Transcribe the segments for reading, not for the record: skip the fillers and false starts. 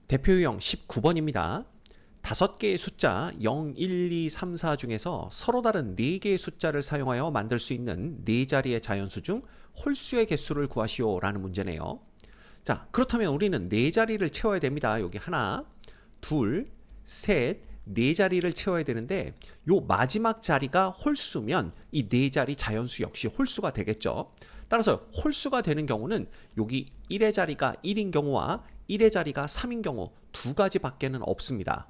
대표 유형 19번입니다. 5개의 숫자 0, 1, 2, 3, 4 중에서 서로 다른 4개의 숫자를 사용하여 만들 수 있는 4자리의 자연수 중 홀수의 개수를 구하시오 라는 문제네요. 자, 그렇다면 우리는 4자리를 채워야 됩니다. 여기 하나, 둘, 셋, 4자리를 채워야 되는데 요 마지막 자리가 홀수면 이 4자리 자연수 역시 홀수가 되겠죠. 따라서 홀수가 되는 경우는 여기 1의 자리가 1인 경우와 1의 자리가 3인 경우 두 가지 밖에는 없습니다.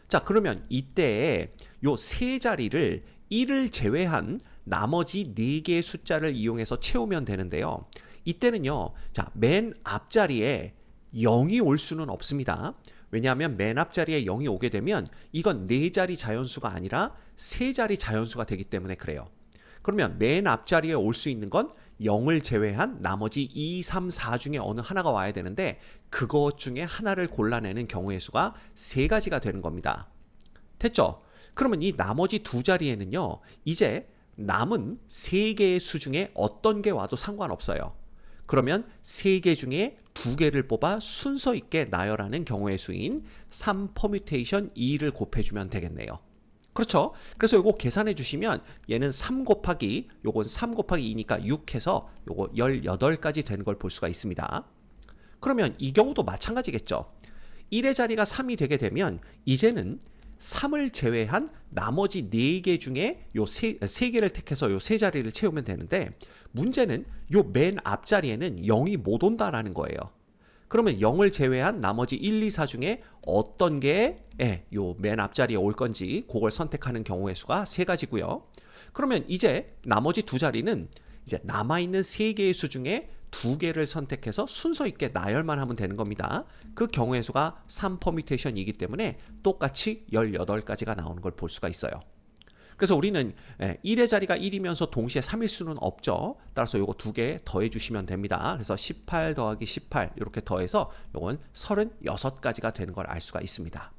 자, 그러면 이때 요 세 자리를 1을 제외한 나머지 4개의 숫자를 이용해서 채우면 되는데요. 이때는요, 자, 맨 앞자리에 0이 올 수는 없습니다. 왜냐하면 맨 앞자리에 0이 오게 되면 이건 4자리 자연수가 아니라 3자리 자연수가 되기 때문에 그래요. 그러면 맨 앞자리에 올 수 있는 건 0을 제외한 나머지 2, 3, 4 중에 어느 하나가 와야 되는데 그것 중에 하나를 골라내는 경우의 수가 3가지가 되는 겁니다. 됐죠? 그러면 이 나머지 두 자리에는요, 이제 남은 3개의 수 중에 어떤 게 와도 상관없어요. 그러면 3개 중에 2개를 뽑아 순서 있게 나열하는 경우의 수인 3퍼뮤테이션 2를 곱해주면 되겠네요. 그렇죠? 그래서 요거 계산해 주시면 얘는 3 곱하기 요건 3 곱하기 2니까 6 해서 요거 18가지 되는 걸 볼 수가 있습니다. 그러면 이 경우도 마찬가지겠죠. 1의 자리가 3이 되게 되면 이제는 3을 제외한 나머지 4개 중에 요 3개를 택해서 요 3자리를 채우면 되는데 문제는 요 맨 앞자리에는 0이 못 온다라는 거예요. 그러면 0을 제외한 나머지 1, 2, 4 중에 어떤 게 요 맨 앞자리에 올 건지 그걸 선택하는 경우의 수가 3가지고요. 그러면 이제 나머지 두 자리는 이제 남아있는 3개의 수 중에 2개를 선택해서 순서 있게 나열만 하면 되는 겁니다. 그 경우의 수가 3퍼뮤테이션이기 때문에 똑같이 18가지가 나오는 걸 볼 수가 있어요. 그래서 우리는 1의 자리가 1이면서 동시에 3일 수는 없죠. 따라서 요거 2개 더해 주시면 됩니다. 그래서 18 더하기 18 이렇게 더해서 요건 36가지가 되는 걸 알 수가 있습니다.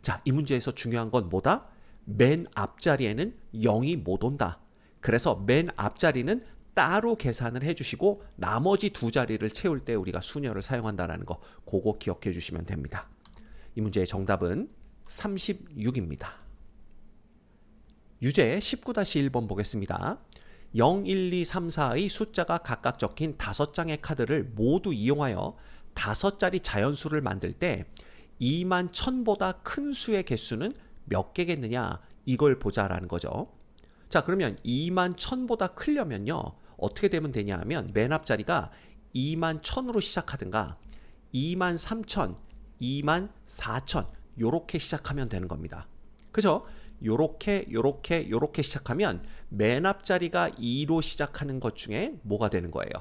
자, 이 문제에서 중요한 건 뭐다? 맨 앞자리에는 0이 못 온다. 그래서 맨 앞자리는 따로 계산을 해주시고 나머지 두 자리를 채울 때 우리가 수녀를 사용한다는 거 그거 기억해 주시면 됩니다. 이 문제의 정답은 36입니다. 유제 19-1번 보겠습니다. 0, 1, 2, 3, 4의 숫자가 각각 적힌 5장의 카드를 모두 이용하여 5자리 자연수를 만들 때 2만 1000보다 큰 수의 개수는 몇 개겠느냐 이걸 보자라는 거죠. 자, 그러면 2만 1000보다 크려면요 어떻게 되면 되냐 하면 맨 앞자리가 2만 1000으로 시작하든가 2만 3000, 2만 4000 요렇게 시작하면 되는 겁니다. 그죠? 요렇게 시작하면 맨 앞자리가 2로 시작하는 것 중에 뭐가 되는 거예요?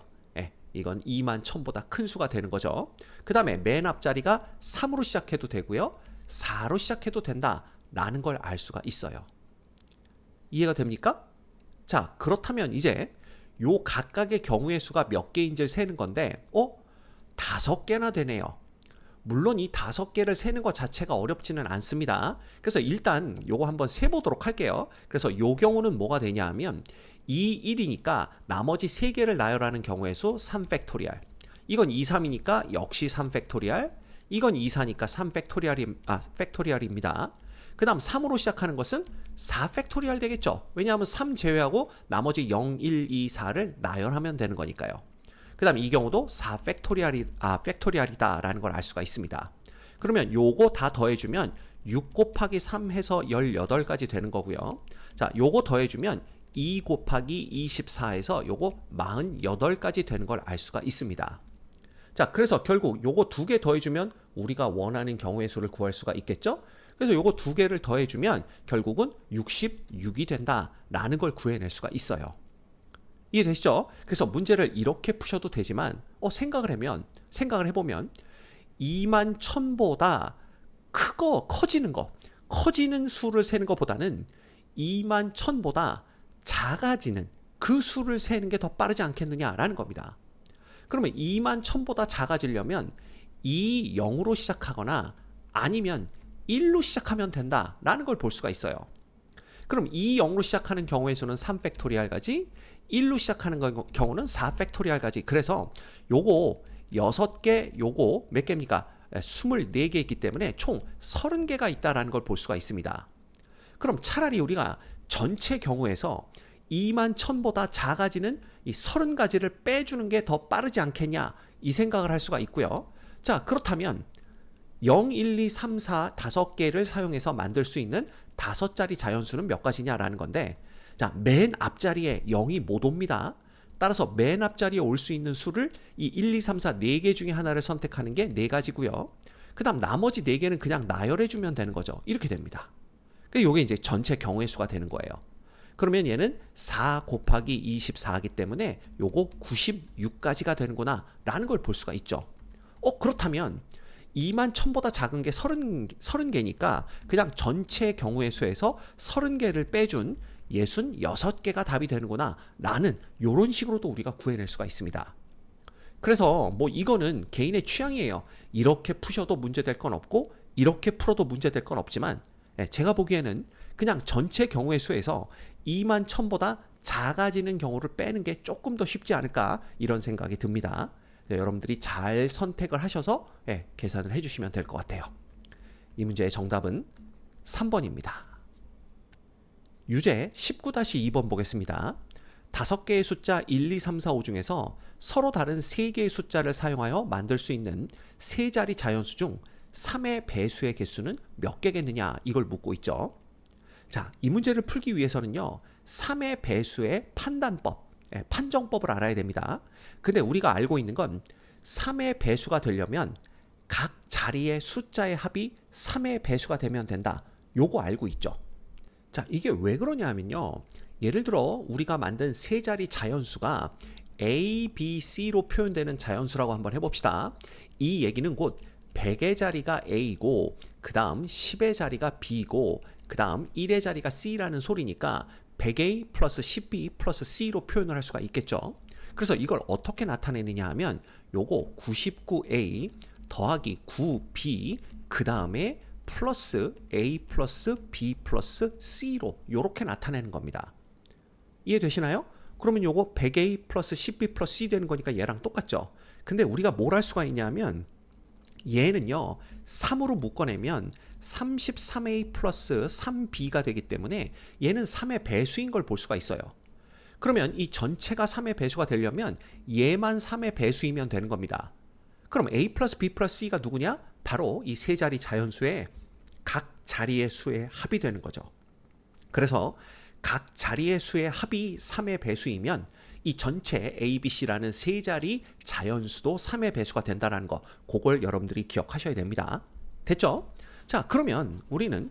이건 2만 1000보다 큰 수가 되는 거죠. 그 다음에 맨 앞자리가 3으로 시작해도 되고요 4로 시작해도 된다라는 걸 알 수가 있어요. 이해가 됩니까? 자, 그렇다면 이제 요 각각의 경우의 수가 몇 개인지를 세는 건데 5개나 되네요. 물론 이 5개를 세는 것 자체가 어렵지는 않습니다. 그래서 일단 요거 한번 세보도록 할게요. 그래서 요 경우는 뭐가 되냐 하면 2, 1이니까 나머지 3개를 나열하는 경우의 수 3팩토리얼. 이건 2, 3이니까 역시 3팩토리얼. 이건 2, 4니까 3팩토리얼입니다. 그 다음 3으로 시작하는 것은 4팩토리얼 되겠죠. 왜냐하면 3 제외하고 나머지 0, 1, 2, 4를 나열하면 되는 거니까요. 그 다음 이 경우도 4팩토리얼이다 라는 걸 알 수가 있습니다. 그러면 요거 다 더해주면 6 곱하기 3 해서 18가지 되는 거고요. 자, 요거 더해주면 2 곱하기 24에서 요거 48가지 되는 걸 알 수가 있습니다. 자, 그래서 결국 요거 2개 더해주면 우리가 원하는 경우의 수를 구할 수가 있겠죠? 그래서 요거 2개를 더해주면 결국은 66이 된다라는 걸 구해낼 수가 있어요. 이해되시죠? 그래서 문제를 이렇게 푸셔도 되지만 생각을 해보면 2만 1000보다 커지는 수를 세는 것보다는 2만 1000보다 작아지는 그 수를 세는 게 더 빠르지 않겠느냐라는 겁니다. 그러면 2만 1000보다 작아지려면 2, 0으로 시작하거나 아니면 1로 시작하면 된다라는 걸 볼 수가 있어요. 그럼 2, 0으로 시작하는 경우의 수는 3팩토리얼 가지, 1로 시작하는 경우는 4팩토리얼 가지. 그래서 요거 6개, 요거 몇 개입니까? 24개 있기 때문에 총 30개가 있다는 걸 볼 수가 있습니다. 그럼 차라리 우리가 전체 경우에서 2만 1000보다 작아지는 이 30가지를 빼주는 게 더 빠르지 않겠냐 이 생각을 할 수가 있고요. 자, 그렇다면 0, 1, 2, 3, 4 5개를 사용해서 만들 수 있는 5자리 자연수는 몇 가지냐라는 건데, 자, 맨 앞자리에 0이 못 옵니다. 따라서 맨 앞자리에 올 수 있는 수를 이 1, 2, 3, 4 4개 중에 하나를 선택하는 게 4가지고요. 그 다음 나머지 4개는 그냥 나열해주면 되는 거죠. 이렇게 됩니다. 그러니까 이게 이제 전체 경우의 수가 되는 거예요. 그러면 얘는 4 곱하기 24이기 때문에 요거 96가지가 되는구나 라는 걸 볼 수가 있죠. 그렇다면 2만 1000보다 작은 게 30개니까 그냥 전체 경우의 수에서 30개를 빼준 66개가 답이 되는구나 라는 요런 식으로도 우리가 구해낼 수가 있습니다. 그래서 뭐 이거는 개인의 취향이에요. 이렇게 푸셔도 문제될 건 없고 이렇게 풀어도 문제될 건 없지만 제가 보기에는 그냥 전체 경우의 수에서 2만 1000보다 작아지는 경우를 빼는 게 조금 더 쉽지 않을까 이런 생각이 듭니다. 여러분들이 잘 선택을 하셔서 계산을 해주시면 될 것 같아요. 이 문제의 정답은 3번입니다. 유제 19-2번 보겠습니다. 5개의 숫자 1, 2, 3, 4, 5 중에서 서로 다른 3개의 숫자를 사용하여 만들 수 있는 3자리 자연수 중 3의 배수의 개수는 몇 개겠느냐 이걸 묻고 있죠. 자, 이 문제를 풀기 위해서는요 3의 배수의 판단법, 판정법을 알아야 됩니다. 근데 우리가 알고 있는 건 3의 배수가 되려면 각 자리의 숫자의 합이 3의 배수가 되면 된다. 요거 알고 있죠. 자, 이게 왜 그러냐 하면요, 예를 들어 우리가 만든 3자리 자연수가 A, B, C로 표현되는 자연수라고 한번 해봅시다. 이 얘기는 곧 100의 자리가 A고 그 다음 10의 자리가 B고 그 다음 1의 자리가 C라는 소리니까 100A 플러스 10B 플러스 C로 표현을 할 수가 있겠죠. 그래서 이걸 어떻게 나타내느냐 하면 요거 99A 더하기 9B 그 다음에 플러스 A 플러스 B 플러스 C로 요렇게 나타내는 겁니다. 이해되시나요? 그러면 요거 100A 플러스 10B 플러스 C 되는 거니까 얘랑 똑같죠. 근데 우리가 뭘 할 수가 있냐면 얘는요 3으로 묶어내면 33A 플러스 3B가 되기 때문에 얘는 3의 배수인 걸 볼 수가 있어요. 그러면 이 전체가 3의 배수가 되려면 얘만 3의 배수이면 되는 겁니다. 그럼 A 플러스 B 플러스 C가 누구냐? 바로 이 세 자리 자연수의 각 자리의 수의 합이 되는 거죠. 그래서 각 자리의 수의 합이 3의 배수이면 이 전체 A, B, C라는 세 자리 자연수도 3의 배수가 된다는 거, 그걸 여러분들이 기억하셔야 됩니다. 됐죠? 자, 그러면 우리는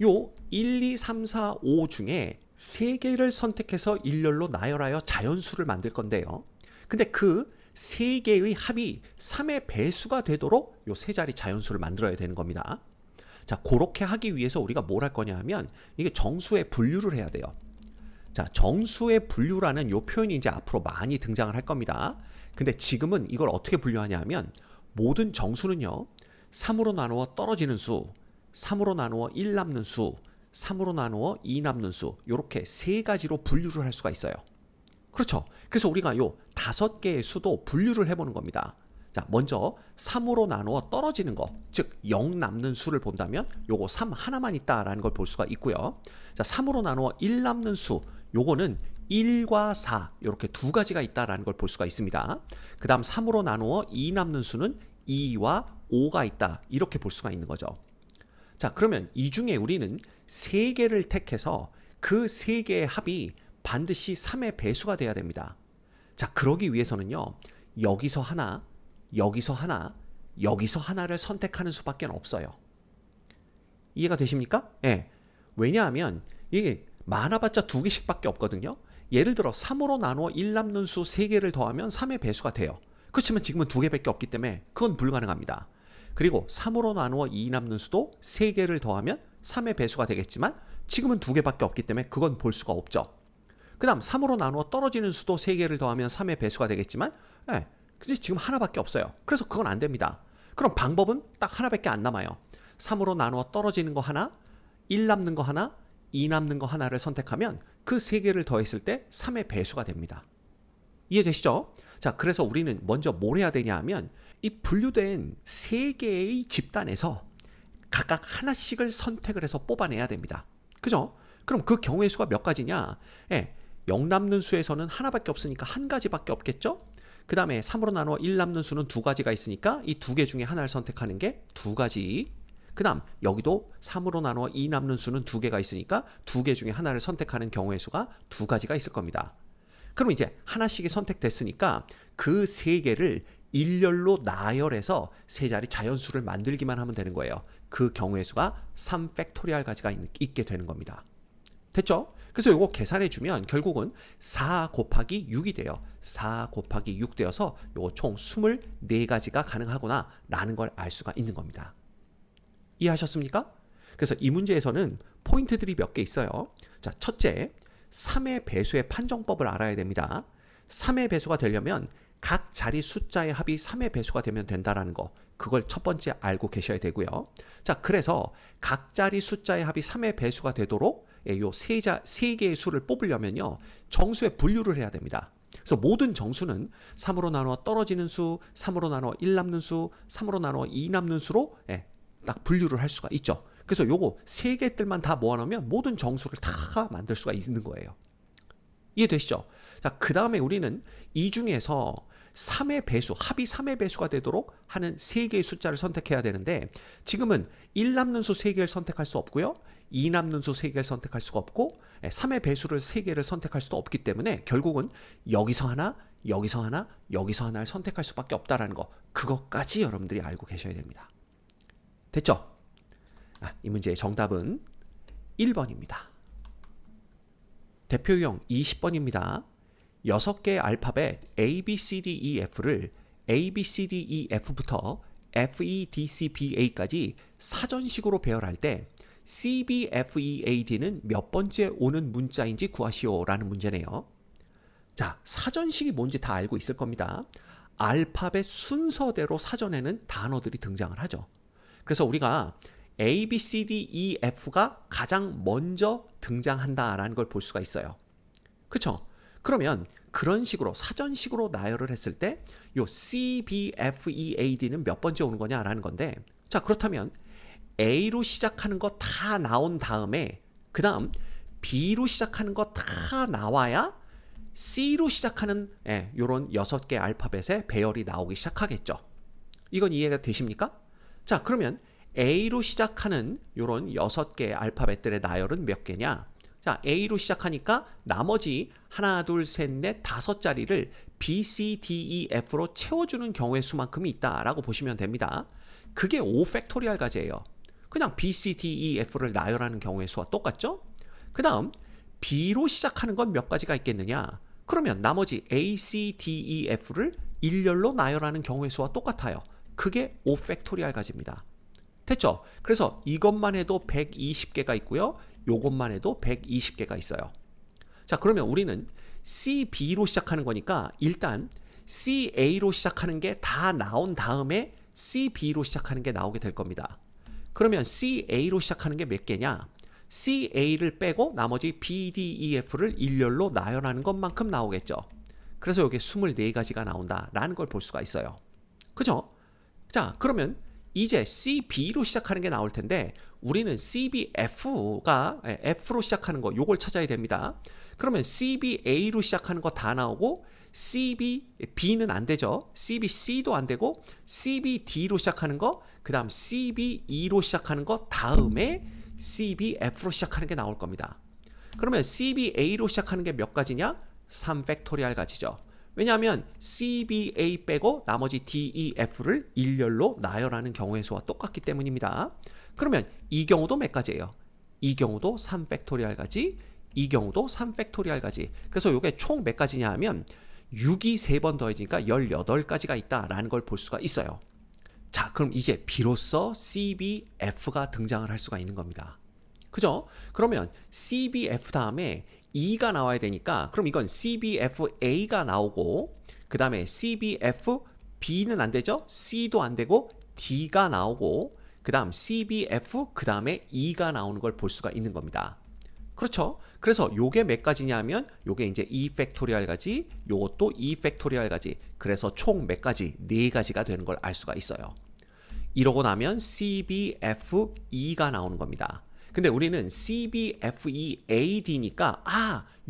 요 1, 2, 3, 4, 5 중에 3개를 선택해서 일렬로 나열하여 자연수를 만들 건데요. 근데 그 3개의 합이 3의 배수가 되도록 요 세 자리 자연수를 만들어야 되는 겁니다. 자, 그렇게 하기 위해서 우리가 뭘 할 거냐 하면 이게 정수의 분류를 해야 돼요. 자, 정수의 분류라는 요 표현이 이제 앞으로 많이 등장을 할 겁니다. 근데 지금은 이걸 어떻게 분류하냐 하면 모든 정수는요 3으로 나누어 떨어지는 수, 3으로 나누어 1 남는 수, 3으로 나누어 2 남는 수, 요렇게 세 가지로 분류를 할 수가 있어요. 그렇죠. 그래서 우리가 요 5개의 수도 분류를 해보는 겁니다. 자, 먼저 3으로 나누어 떨어지는 거, 즉 0 남는 수를 본다면 요거 3 하나만 있다라는 걸 볼 수가 있고요. 자, 3으로 나누어 1 남는 수, 요거는 1과 4 이렇게 두 가지가 있다라는 걸 볼 수가 있습니다. 그 다음 3으로 나누어 2 남는 수는 2와 5가 있다 이렇게 볼 수가 있는 거죠. 자, 그러면 이 중에 우리는 3개를 택해서 그 3개의 합이 반드시 3의 배수가 돼야 됩니다. 자, 그러기 위해서는요 여기서 하나, 여기서 하나, 여기서 하나를 선택하는 수밖에 없어요. 이해가 되십니까? 예. 왜냐하면 이게 많아봤자 2개씩밖에 없거든요. 예를 들어 3으로 나누어 1 남는 수 3개를 더하면 3의 배수가 돼요. 그렇지만 지금은 2개밖에 없기 때문에 그건 불가능합니다. 그리고 3으로 나누어 2 남는 수도 3개를 더하면 3의 배수가 되겠지만 지금은 2개밖에 없기 때문에 그건 볼 수가 없죠. 그 다음 3으로 나누어 떨어지는 수도 3개를 더하면 3의 배수가 되겠지만 근데 지금 하나밖에 없어요. 그래서 그건 안 됩니다. 그럼 방법은 딱 하나밖에 안 남아요. 3으로 나누어 떨어지는 거 하나, 1 남는 거 하나, 2 남는 거 하나를 선택하면 그 3개를 더했을 때 3의 배수가 됩니다. 이해되시죠? 자, 그래서 우리는 먼저 뭘 해야 되냐 하면 이 분류된 세 개의 집단에서 각각 하나씩을 선택을 해서 뽑아내야 됩니다. 그죠? 그럼 그 경우의 수가 몇 가지냐? 예, 0 남는 수에서는 하나밖에 없으니까 한 가지밖에 없겠죠? 그 다음에 3으로 나누어 1 남는 수는 두 가지가 있으니까 이 두 개 중에 하나를 선택하는 게 두 가지. 그 다음 여기도 3으로 나누어 2 남는 수는 두 개가 있으니까 두 개 중에 하나를 선택하는 경우의 수가 두 가지가 있을 겁니다. 그럼 이제 하나씩이 선택됐으니까 그 세 개를 일렬로 나열해서 세 자리 자연수를 만들기만 하면 되는 거예요. 그 경우의 수가 3팩토리얼 가지가 있게 되는 겁니다. 됐죠? 그래서 이거 계산해 주면 결국은 4 곱하기 6이 돼요. 4 곱하기 6 되어서 이거 총 24가지가 가능하구나 라는 걸 알 수가 있는 겁니다. 이해하셨습니까? 그래서 이 문제에서는 포인트들이 몇 개 있어요. 자, 첫째, 3의 배수의 판정법을 알아야 됩니다. 3의 배수가 되려면 각 자리 숫자의 합이 3의 배수가 되면 된다라는 거, 그걸 첫 번째 알고 계셔야 되고요. 자, 그래서 각 자리 숫자의 합이 3의 배수가 되도록 요 세 개의 수를 뽑으려면요, 정수에 분류를 해야 됩니다. 그래서 모든 정수는 3으로 나누어 떨어지는 수, 3으로 나누어 1 남는 수, 3으로 나누어 2 남는 수로 딱 분류를 할 수가 있죠. 그래서 요거 세 개들만 다 모아놓으면 모든 정수를 다 만들 수가 있는 거예요. 이해되시죠? 자, 그 다음에 우리는 이 중에서 3의 배수, 합이 3의 배수가 되도록 하는 세 개의 숫자를 선택해야 되는데, 지금은 1 남는 수 3개를 선택할 수 없고요, 2 남는 수 3개를 선택할 수가 없고, 3의 배수를 3개를 선택할 수도 없기 때문에 결국은 여기서 하나, 여기서 하나, 여기서 하나를 선택할 수밖에 없다라는 거, 그것까지 여러분들이 알고 계셔야 됩니다. 됐죠? 이 문제의 정답은 1번입니다. 대표 유형 20번입니다. 6개의 알파벳 A, B, C, D, E, F를 A, B, C, D, E, F부터 F, E, D, C, B, A까지 사전식으로 배열할 때 C, B, F, E, A, D는 몇 번째 오는 문자인지 구하시오 라는 문제네요. 자, 사전식이 뭔지 다 알고 있을 겁니다. 알파벳 순서대로 사전에는 단어들이 등장을 하죠. 그래서 우리가 A, B, C, D, E, F가 가장 먼저 등장한다라는 걸 볼 수가 있어요. 그쵸? 그러면 그런 식으로 사전식으로 나열을 했을 때 요 C, B, F, E, A, D는 몇 번째 오는 거냐라는 건데, 자, 그렇다면 A로 시작하는 거 다 나온 다음에 그 다음 B로 시작하는 거 다 나와야 C로 시작하는 요런 6개 알파벳의 배열이 나오기 시작하겠죠. 이건 이해가 되십니까? 자, 그러면 A로 시작하는 요런 6개의 알파벳들의 나열은 몇 개냐? 자, A로 시작하니까 나머지 하나, 둘, 셋, 넷, 5자리를 B, C, D, E, F로 채워주는 경우의 수만큼이 있다라고 보시면 됩니다. 그게 5팩토리얼 가지예요. 그냥 B, C, D, E, F를 나열하는 경우의 수와 똑같죠? 그 다음 B로 시작하는 건 몇 가지가 있겠느냐? 그러면 나머지 A, C, D, E, F를 일렬로 나열하는 경우의 수와 똑같아요. 그게 5팩토리얼 가지입니다. 됐죠? 그래서 이것만 해도 120개가 있고요, 요것만 해도 120개가 있어요. 자, 그러면 우리는 CB로 시작하는 거니까 일단 CA로 시작하는 게 다 나온 다음에 CB로 시작하는 게 나오게 될 겁니다. 그러면 CA로 시작하는 게 몇 개냐? CA를 빼고 나머지 B, D, E, F를 일렬로 나열하는 것만큼 나오겠죠. 그래서 여기 24가지가 나온다라는 걸 볼 수가 있어요. 그죠? 자, 그러면 이제 CB로 시작하는 게 나올 텐데 우리는 CBF가 F로 시작하는 거 요걸 찾아야 됩니다. 그러면 CBA로 시작하는 거 다 나오고 CBB는 안 되죠. CBC도 안 되고 CBD로 시작하는 거, 그 다음 CBE로 시작하는 거 다음에 CBF로 시작하는 게 나올 겁니다. 그러면 CBA로 시작하는 게 몇 가지냐? 3팩토리얼 가지죠. 왜냐하면 CBA 빼고 나머지 DEF를 일렬로 나열하는 경우의 수와 똑같기 때문입니다. 그러면 이 경우도 몇 가지예요? 이 경우도 3팩토리얼 가지, 이 경우도 3팩토리얼 가지. 그래서 이게 총 몇 가지냐 하면 6이 3번 더해지니까 18가지가 있다라는 걸 볼 수가 있어요. 자, 그럼 이제 비로소 CBF가 등장을 할 수가 있는 겁니다. 그죠? 그러면 CBF 다음에 E가 나와야 되니까 그럼 이건 CBFA가 나오고 그 다음에 CBFB는 안 되죠? C도 안 되고 D가 나오고 그 다음 CBF 그 다음에 E가 나오는 걸 볼 수가 있는 겁니다. 그렇죠? 그래서 요게 몇 가지냐면 요게 이제 2 팩토리얼 가지, 요것도 2 팩토리얼 가지. 그래서 총 몇 가지? 4가지가 되는 걸 알 수가 있어요. 이러고 나면 CBFE가 나오는 겁니다. 근데 우리는 CBFEAD니까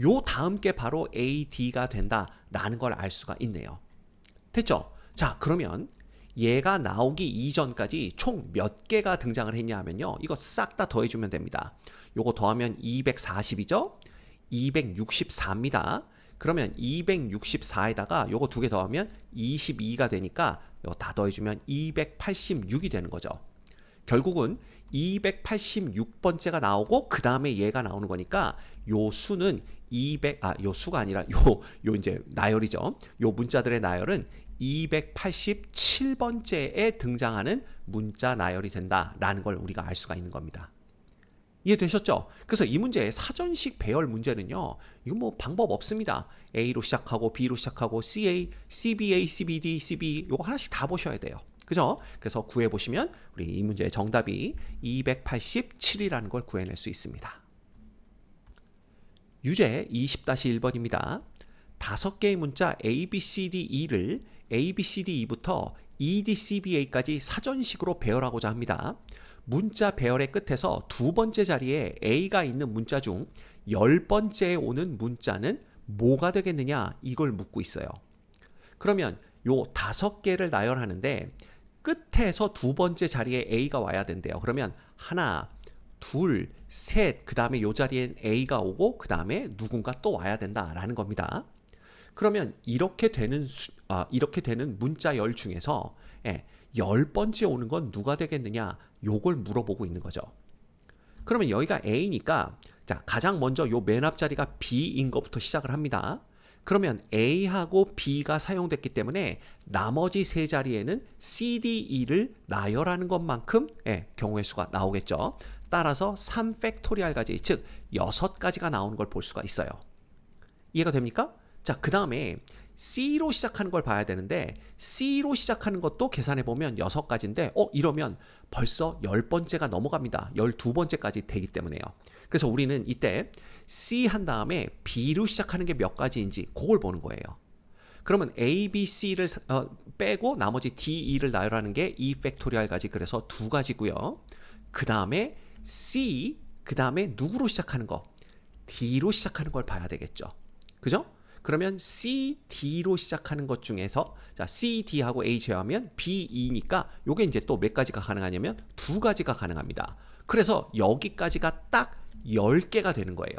요 다음 게 바로 AD가 된다라는 걸 알 수가 있네요. 됐죠? 자, 그러면 얘가 나오기 이전까지 총 몇 개가 등장을 했냐 하면요. 이거 싹 다 더해주면 됩니다. 요거 더하면 240이죠? 264입니다. 그러면 264에다가 요거 2개 더하면 22가 되니까 요거 다 더해주면 286이 되는 거죠. 결국은 286번째가 나오고 그 다음에 얘가 나오는 거니까 요 수는 요 수가 아니라 요 이제 나열이죠. 요 문자들의 나열은 287번째에 등장하는 문자 나열이 된다라는 걸 우리가 알 수가 있는 겁니다. 이해되셨죠? 그래서 이 문제의 사전식 배열 문제는요. 이거 뭐 방법 없습니다. A로 시작하고 B로 시작하고 CA, CBA, CBD, CB 요거 하나씩 다 보셔야 돼요. 그죠? 그래서 구해보시면 우리 이 문제의 정답이 287이라는 걸 구해낼 수 있습니다. 유제 20-1번입니다. 5개의 문자 A, B, C, D, E를 A, B, C, D, E부터 E, D, C, B, A까지 사전식으로 배열하고자 합니다. 문자 배열의 끝에서 2번째 자리에 A가 있는 문자 중 10번째에 오는 문자는 뭐가 되겠느냐 이걸 묻고 있어요. 그러면 요 5개를 나열하는데 끝에서 2번째 자리에 A가 와야 된대요. 그러면 하나, 둘, 셋, 그 다음에 요 자리엔 A가 오고 그 다음에 누군가 또 와야 된다라는 겁니다. 그러면 이렇게 되는 문자 열 중에서 10번째 오는 건 누가 되겠느냐 요걸 물어보고 있는 거죠. 그러면 여기가 A니까 자, 가장 먼저 요 맨 앞자리가 B인 것부터 시작을 합니다. 그러면 A하고 B가 사용됐기 때문에 나머지 세 자리에는 C, D, E를 나열하는 것만큼 경우의 수가 나오겠죠. 따라서 3팩토리얼까지 즉 6가지가 나오는 걸 볼 수가 있어요. 이해가 됩니까? 자, 그 다음에 C로 시작하는 걸 봐야 되는데 C로 시작하는 것도 계산해보면 6가지인데 이러면 벌써 10번째가 넘어갑니다. 12번째까지 되기 때문에요. 그래서 우리는 이때 C 한 다음에 B로 시작하는 게 몇 가지인지 그걸 보는 거예요. 그러면 A, B, C를 빼고 나머지 D, E를 나열하는 게 2팩토리얼까지 그래서 2가지고요. 그 다음에 C, 그 다음에 누구로 시작하는 거? D로 시작하는 걸 봐야 되겠죠. 그죠? 그러면 C, D로 시작하는 것 중에서 자, C, D하고 A 제외하면 B, E니까 요게 이제 또 몇 가지가 가능하냐면 2가지가 가능합니다. 그래서 여기까지가 딱 10개가 되는 거예요.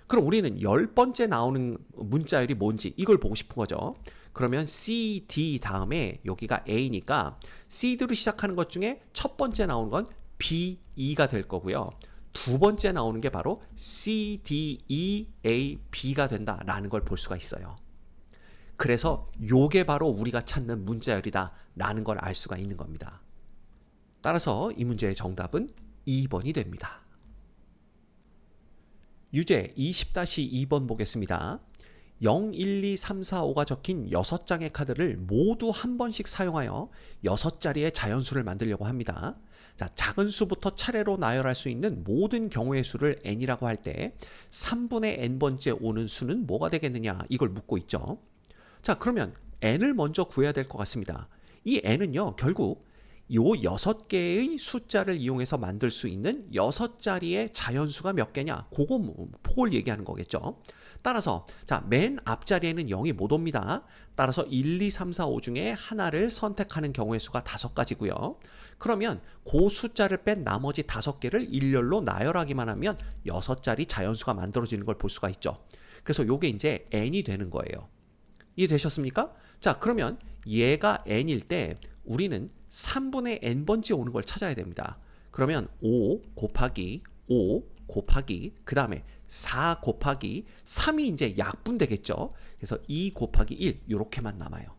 그럼 우리는 10번째 나오는 문자열이 뭔지 이걸 보고 싶은 거죠. 그러면 C, D 다음에 여기가 A니까 C로 시작하는 것 중에 첫 번째 나오는 건 B, E가 될 거고요. 2번째 나오는 게 바로 C, D, E, A, B가 된다라는 걸 볼 수가 있어요. 그래서 요게 바로 우리가 찾는 문자열이다 라는 걸 알 수가 있는 겁니다. 따라서 이 문제의 정답은 2번이 됩니다. 유제 20-2번 보겠습니다. 0, 1, 2, 3, 4, 5가 적힌 6장의 카드를 모두 한 번씩 사용하여 6자리의 자연수를 만들려고 합니다. 자, 작은 수부터 차례로 나열할 수 있는 모든 경우의 수를 n이라고 할 때 3분의 n번째 오는 수는 뭐가 되겠느냐 이걸 묻고 있죠. 자, 그러면 n을 먼저 구해야 될 것 같습니다. 이 n은요 결국 요 6개의 숫자를 이용해서 만들 수 있는 6자리의 자연수가 몇 개냐 그걸 얘기하는 거겠죠. 따라서 자, 맨 앞자리에는 0이 못 옵니다. 따라서 1, 2, 3, 4, 5 중에 하나를 선택하는 경우의 수가 5가지고요. 그러면 그 숫자를 뺀 나머지 5개를 일렬로 나열하기만 하면 6자리 자연수가 만들어지는 걸 볼 수가 있죠. 그래서 요게 이제 n이 되는 거예요. 이해되셨습니까? 자, 그러면 얘가 n일 때 우리는 3분의 n번째 오는 걸 찾아야 됩니다. 그러면 5 곱하기 5 곱하기 그 다음에 4 곱하기 3이 이제 약분 되겠죠. 그래서 2 곱하기 1 이렇게만 남아요.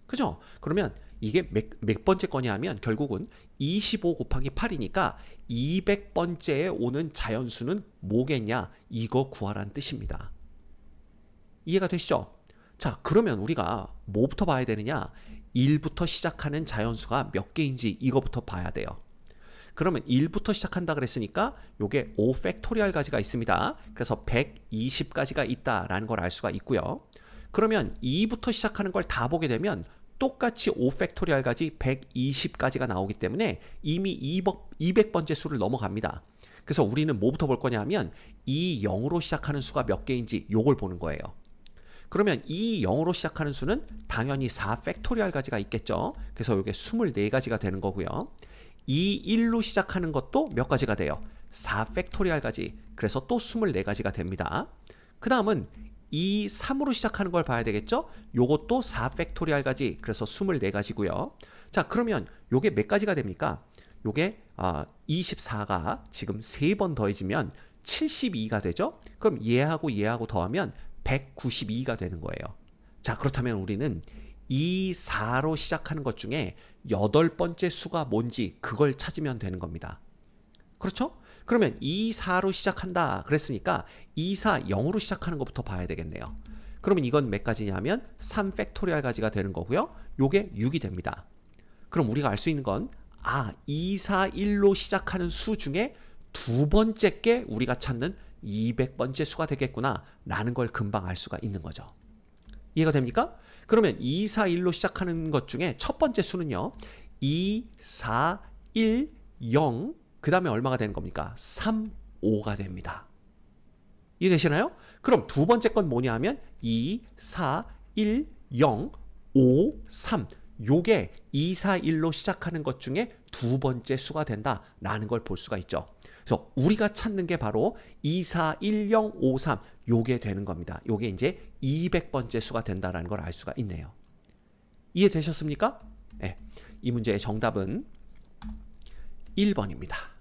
그죠? 그러면 이게 몇 번째 거냐 하면 결국은 25 곱하기 8이니까 200번째에 오는 자연수는 뭐겠냐 이거 구하라는 뜻입니다. 이해가 되시죠? 자, 그러면 우리가 뭐부터 봐야 되느냐? 1부터 시작하는 자연수가 몇 개인지 이거부터 봐야 돼요. 그러면 1부터 시작한다 그랬으니까 요게 5 팩토리얼까지가 있습니다. 그래서 120까지가 있다라는 걸 알 수가 있고요. 그러면 2부터 시작하는 걸 다 보게 되면 똑같이 5 팩토리얼까지 120까지가 나오기 때문에 이미 200번째 수를 넘어갑니다. 그래서 우리는 뭐부터 볼 거냐 하면 이 0으로 시작하는 수가 몇 개인지 요걸 보는 거예요. 그러면 이 0으로 시작하는 수는 당연히 4 팩토리얼까지가 있겠죠. 그래서 이게 24가지가 되는 거고요. 이 1로 시작하는 것도 몇 가지가 돼요? 4 팩토리얼까지. 그래서 또 24가지가 됩니다. 그 다음은 이 3으로 시작하는 걸 봐야 되겠죠? 요것도 4 팩토리얼까지. 그래서 24가지고요. 자, 그러면 요게 몇 가지가 됩니까? 요게 24가 지금 3번 더해지면 72가 되죠? 그럼 얘하고 더하면 192가 되는 거예요. 자, 그렇다면 우리는 이 4로 시작하는 것 중에 8번째 수가 뭔지 그걸 찾으면 되는 겁니다. 그렇죠? 그러면 2, 4로 시작한다 그랬으니까 2, 4, 0으로 시작하는 것부터 봐야 되겠네요. 그러면 이건 몇 가지냐면 3 팩토리얼까지가 되는 거고요. 요게 6이 됩니다. 그럼 우리가 알 수 있는 건 2, 4, 1로 시작하는 수 중에 두 번째 게 우리가 찾는 200번째 수가 되겠구나 라는 걸 금방 알 수가 있는 거죠. 이해가 됩니까? 그러면 2, 4, 1로 시작하는 것 중에 첫 번째 수는요. 2, 4, 1, 0 그 다음에 얼마가 되는 겁니까? 3, 5가 됩니다. 이해되시나요? 그럼 두 번째 건 뭐냐 하면 2, 4, 1, 0, 5, 3 요게 2, 4, 1로 시작하는 것 중에 두 번째 수가 된다라는 걸 볼 수가 있죠. 그래서 우리가 찾는 게 바로 2, 4, 1, 0, 5, 3 요게 되는 겁니다. 요게 이제 200번째 수가 된다라는 걸 알 수가 있네요. 이해되셨습니까? 네. 이 문제의 정답은 1번입니다.